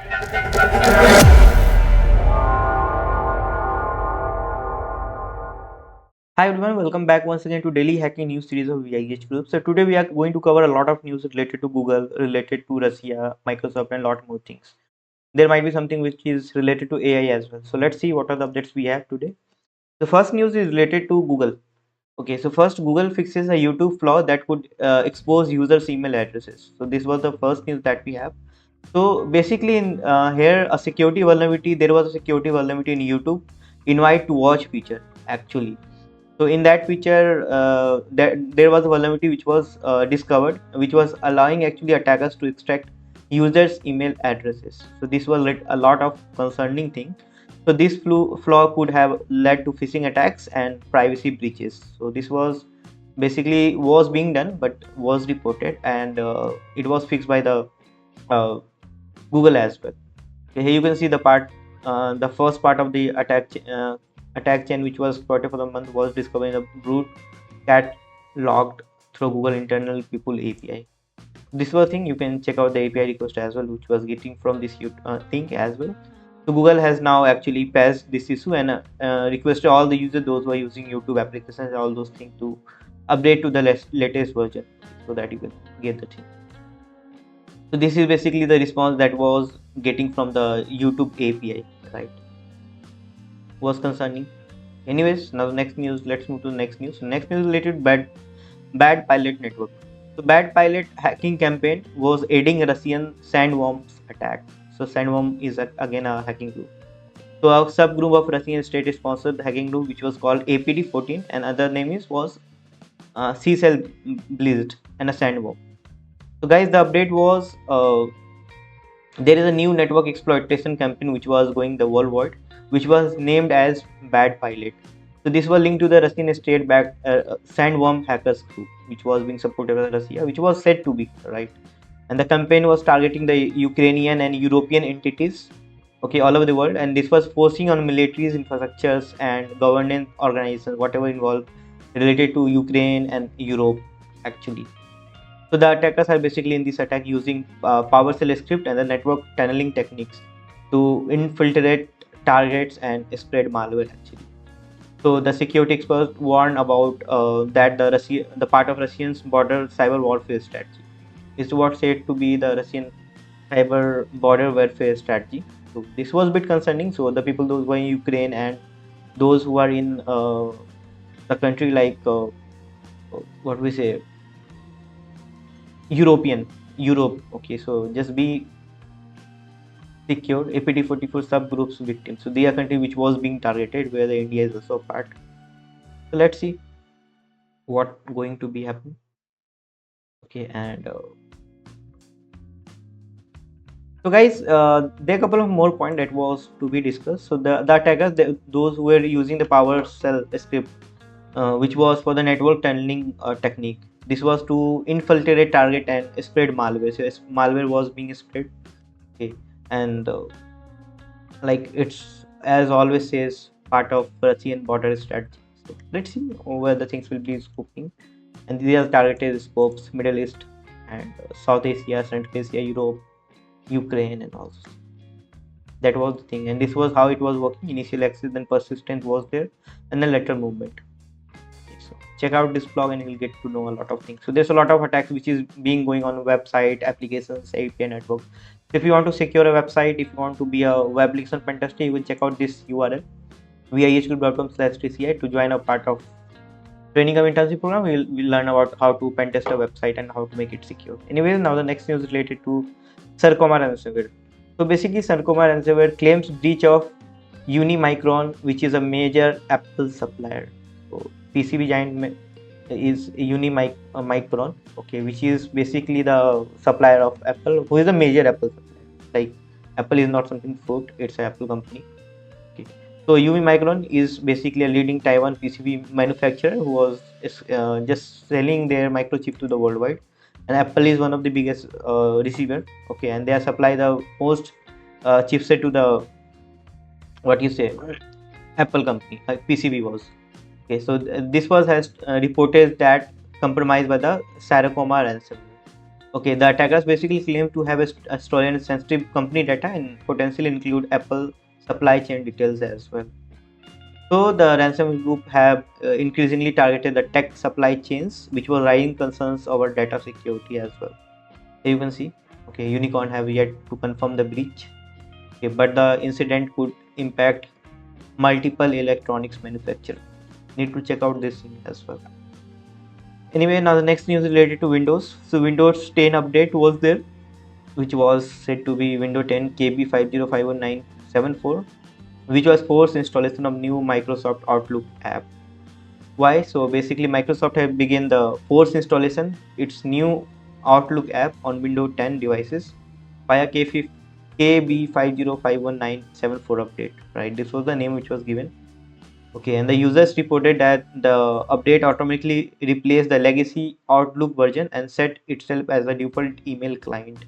Hi everyone, welcome back once again to daily hacking news series of VIEH group. So today we are going to cover a lot of news related to Google, related to Russia, Microsoft, and a lot more things. There might be something which is related to AI as well. So let's see what are the updates we have today. The first news is related to Google. Okay, so first Google fixes a YouTube flaw that could expose users' email addresses. So this was the first news that we have. So basically, in here a security vulnerability. There was a security vulnerability in YouTube invite to watch feature actually. So in that feature, there was a vulnerability which was discovered, which was allowing actually attackers to extract users' email addresses. So this was a lot of concerning thing. So this flaw could have led to phishing attacks and privacy breaches. So this was basically was being done, but was reported, and it was fixed by the uh, Google as well. Okay, here you can see the first part of the attack chain, which was exploited for the month, was discovered in the brute cat logged through Google internal people API. This was thing you can check out the API request as well, which was getting from this thing as well. So Google has now actually passed this issue and requested all the users, those who are using YouTube applications, all those things to update to the latest version so that you can get the thing. So this is basically the response that was getting from the YouTube API, right? Was concerning. Anyways, now the next news. Let's move to the next news. Next news related bad pilot network. So bad pilot hacking campaign was aiding Russian sandworms attack. So sandworm is again a hacking group. So a subgroup of Russian state-sponsored hacking group, which was called APD-14, and other name was C-Cell Blizzard and a sandworm. So guys, the update was there is a new network exploitation campaign which was going the worldwide, which was named as Bad Pilot. So this was linked to the Russian state-backed sandworm hackers group, which was being supported by Russia, which was said to be right. And the campaign was targeting the Ukrainian and European entities, okay, all over the world, and this was forcing on militaries, infrastructures, and governance organizations, whatever involved related to Ukraine and Europe, actually. So the attackers are basically in this attack using PowerShell script and the network tunneling techniques to infiltrate targets and spread malware actually. So the security experts warn about that the part of Russian's border cyber warfare strategy is what said to be the Russian cyber border warfare strategy. So this was a bit concerning. So the people those who are in Ukraine and those who are in the country like what we say Europe. Okay, so just be secure. APT44 subgroups victims. So they are country which was being targeted, where the India is also a part. So let's see what going to be happening. Okay, and so guys, there are a couple of more points that was to be discussed. So the attackers, those who were using the PowerShell script, which was for the network tunneling technique. This was to infiltrate target and spread malware. So malware was being spread. Okay, and like it's as always says part of Russian border strategy. So let's see where the things will be scoping. And these are targeted scopes: Middle East and South Asia, Central Asia, Europe, Ukraine, and also. That was the thing, and this was how it was working. Initial access, then persistence was there, and then lateral movement. So check out this blog and you will get to know a lot of things. So there's a lot of attacks which is being going on website, applications, API network. So if you want to secure a website, if you want to be a web application pen tester, you will check out this URL viehgroup.com/tci to join a part of training of internship program. We'll learn about how to pen test a website and how to make it secure. Anyways, now the next news related to Sarcoma ransomware. So basically, Sarcoma ransomware claims breach of Unimicron, which is a major Apple supplier. So PCB giant is Unimicron, okay, which is basically the supplier of Apple, who is a major Apple supplier. Like Apple is not something fruit; it's an Apple company. Okay, so Unimicron is basically a leading Taiwan PCB manufacturer who was just selling their microchip to the worldwide, and Apple is one of the biggest receiver. Okay, and they supply the most chipset to the what you say Apple company, like PCB was. Okay, so this was has reported that compromised by the Sarcoma ransomware. Okay, the attackers basically claim to have stolen sensitive company data and potentially include Apple supply chain details as well. So the ransom group have increasingly targeted the tech supply chains, which were raising concerns over data security as well. So you can see, okay, Unicorn have yet to confirm the breach, okay, but the incident could impact multiple electronics manufacturers. Need to check out this thing as well. Anyway, now the next news related to Windows. So Windows 10 update was there, which was said to be Windows 10 KB5051974, which was forced installation of new Microsoft Outlook app. Why? So basically, Microsoft have begun the forced installation its new Outlook app on Windows 10 devices via KB5051974 update. Right, this was the name which was given. Okay, and the users reported that the update automatically replaced the legacy Outlook version and set itself as a default email client.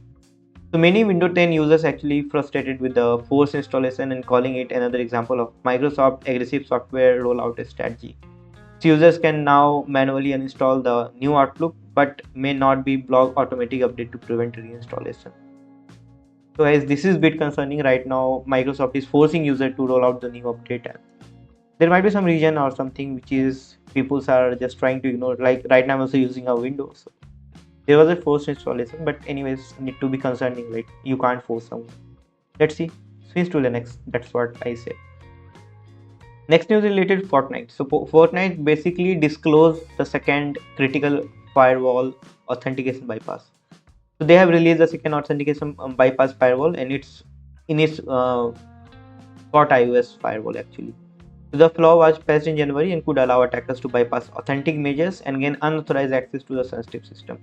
So many Windows 10 users actually frustrated with the forced installation and calling it another example of Microsoft aggressive software rollout strategy. So users can now manually uninstall the new Outlook but may not be block automatic update to prevent reinstallation. So as this is a bit concerning right now, Microsoft is forcing user to roll out the new update. And there might be some region or something which is people are just trying to ignore. Like right now, I'm also using a Windows. So there was a forced installation, but anyways, need to be concerning. Like you can't force someone. Let's see. Switch to Linux. That's what I say. Next news related to Fortnite. So Fortnite basically disclosed the second critical firewall authentication bypass. So they have released the second authentication bypass firewall, and it's in its Spot iOS firewall actually. So the flaw was patched in January and could allow attackers to bypass authentic measures and gain unauthorized access to the sensitive system.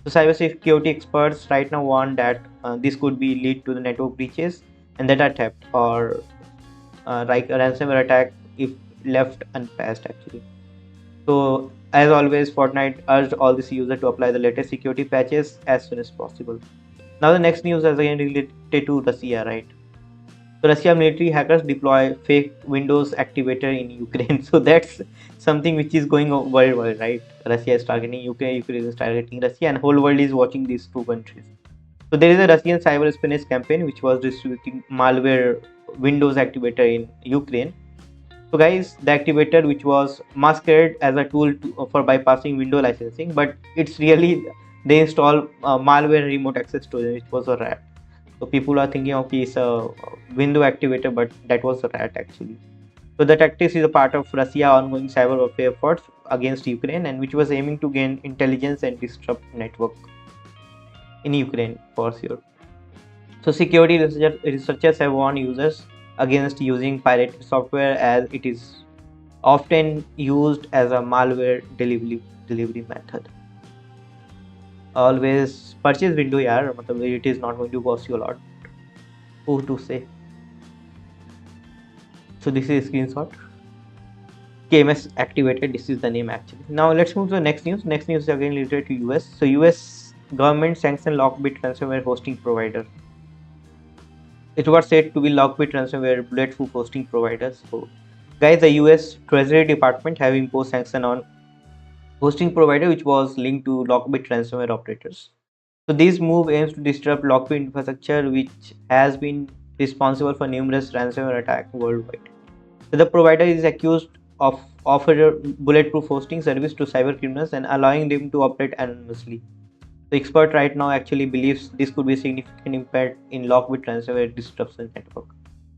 So cybersecurity experts right now warn that this could be lead to the network breaches and data theft or like a ransomware attack if left unpatched actually. So as always, Fortnite urged all these users to apply the latest security patches as soon as possible. Now the next news is again related to Russia, right? So Russia military hackers deploy fake Windows activator in Ukraine. So that's something which is going worldwide, right? Russia is targeting Ukraine, Ukraine is targeting Russia, and whole world is watching these two countries. So there is a Russian cyber espionage campaign which was distributing malware Windows activator in Ukraine. So guys, the activator which was masqueraded as a tool for bypassing window licensing, but it's really they install malware remote access storage, which was a rat. So people are thinking, okay, it's a window activator, but that was a rat actually. So the tactics is a part of Russia ongoing cyber warfare efforts against Ukraine, and which was aiming to gain intelligence and disrupt network in Ukraine for sure. So security researchers have warned users against using pirated software as it is often used as a malware delivery method. Always purchase window, yaar. Matlab it is not going to cost you a lot. Who to say? So this is a screenshot. KMS activated. This is the name actually. Now let's move to the next news. Next news is again related to US. So US government sanctioned Lockbit ransomware hosting provider. It was said to be Lockbit ransomware bulletproof hosting providers. So guys, the US Treasury Department have imposed sanction on hosting provider which was linked to Lockbit ransomware operators. So this move aims to disrupt Lockbit infrastructure, which has been responsible for numerous ransomware attacks worldwide. So the provider is accused of offering bulletproof hosting service to cyber criminals and allowing them to operate anonymously. The expert right now actually believes this could be a significant impact in Lockbit ransomware disruption network.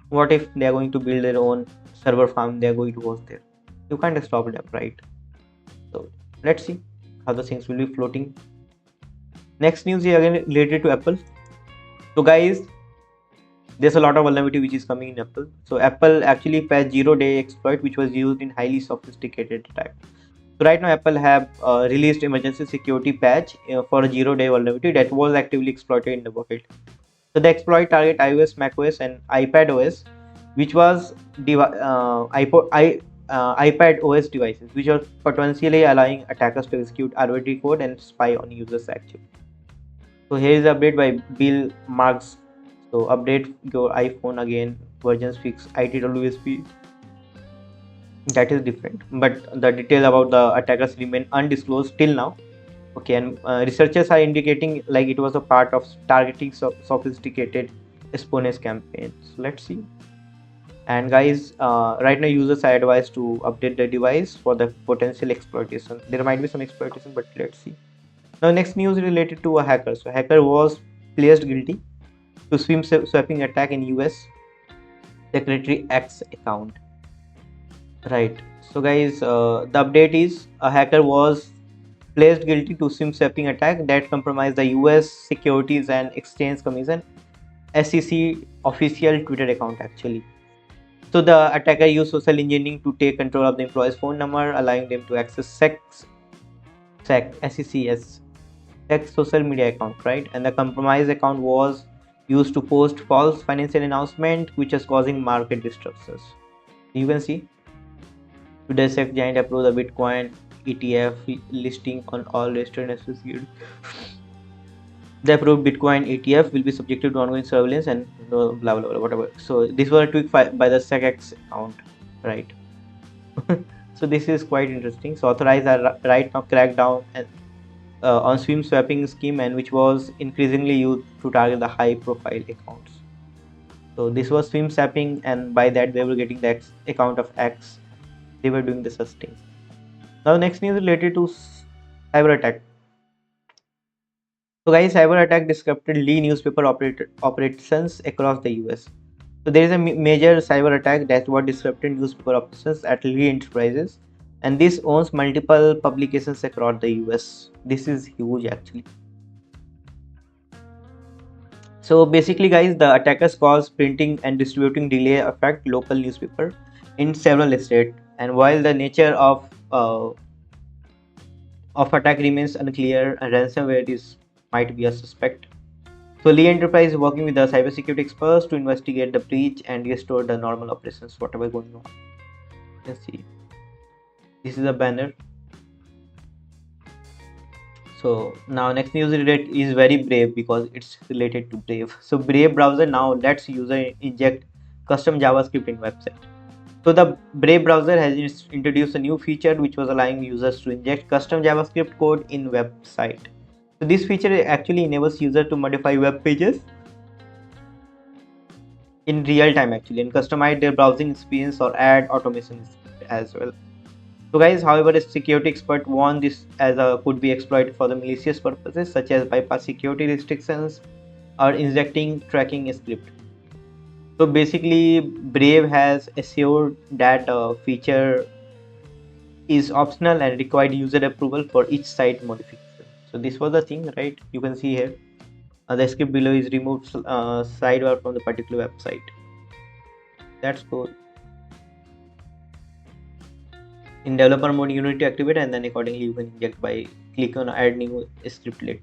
What if they are going to build their own server farm? They are going to host there. You can't stop them, right? So let's see how the things will be floating. Next news is again related to Apple. So guys, there's a lot of vulnerability which is coming in Apple. So Apple actually patched 0-day exploit which was used in highly sophisticated attack. So right now Apple have released emergency security patch for a 0-day vulnerability that was actively exploited in the bucket. So the exploit target iOS, macOS and iPad OS, which was iPad OS devices, which are potentially allowing attackers to execute arbitrary code and spy on users actually. So here is the update by Bill Marks. So update your iPhone again, versions fix ITWSP. That is different, but the detail about the attackers remain undisclosed till now. Okay, and researchers are indicating like it was a part of targeting sophisticated espionage campaigns. Let's see. And guys, right now users are advised to update the device for the potential exploitation. There might be some exploitation, but let's see. Now, next news related to a hacker. So, hacker was placed guilty to SIM swapping attack in US Secretary X account. Right. So, guys, the update is a hacker was placed guilty to SIM swapping attack that compromised the US Securities and Exchange Commission (SEC) official Twitter account actually. So the attacker used social engineering to take control of the employee's phone number, allowing them to access SEC's sex social media account, right? And the compromised account was used to post false financial announcement, which is causing market disruptions. You can see today SEC giant approved the Bitcoin ETF listing on all registered associated. The approved Bitcoin ETF will be subjected to ongoing surveillance and blah blah blah whatever. So this was a tweak by the SECX account, right? So this is quite interesting. So authorized are right now cracked down and on swim swapping scheme, and which was increasingly used to target the high profile accounts. So this was swim swapping, and by that they were getting the account of X. They were doing the such thing. Now next news related to cyber attack. So guys, cyber attack disrupted Lee newspaper operations across the US. So there is a major cyber attack that was disrupted newspaper operations at Lee Enterprises, and this owns multiple publications across the US. This is huge actually. So basically guys, the attackers caused printing and distributing delay affect local newspaper in several states, and while the nature of attack remains unclear, a ransomware might be a suspect. So Lee Enterprise is working with the cybersecurity experts to investigate the breach and restore the normal operations, whatever going on. Let's see. This is a banner. So now next news is very Brave because it's related to Brave. So Brave browser now lets user inject custom JavaScript in website. So the Brave browser has introduced a new feature which was allowing users to inject custom JavaScript code in website. So this feature actually enables users to modify web pages in real time actually and customize their browsing experience or add automation as well. So guys, however, a security expert warned this as could be exploited for the malicious purposes such as bypass security restrictions or injecting tracking script. So basically, Brave has assured that feature is optional and required user approval for each site modification. So this was the thing, right? You can see here. The script below is removed sidebar from the particular website. That's cool. In developer mode, you need to activate, and then accordingly you can inject by click on add new scriptlet.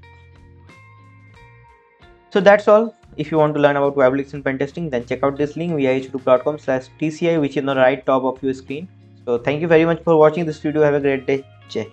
So that's all. If you want to learn about web leaks and pen testing, then check out this link viehgroup.com/tci, which is on the right top of your screen. So thank you very much for watching this video. Have a great day. Jai.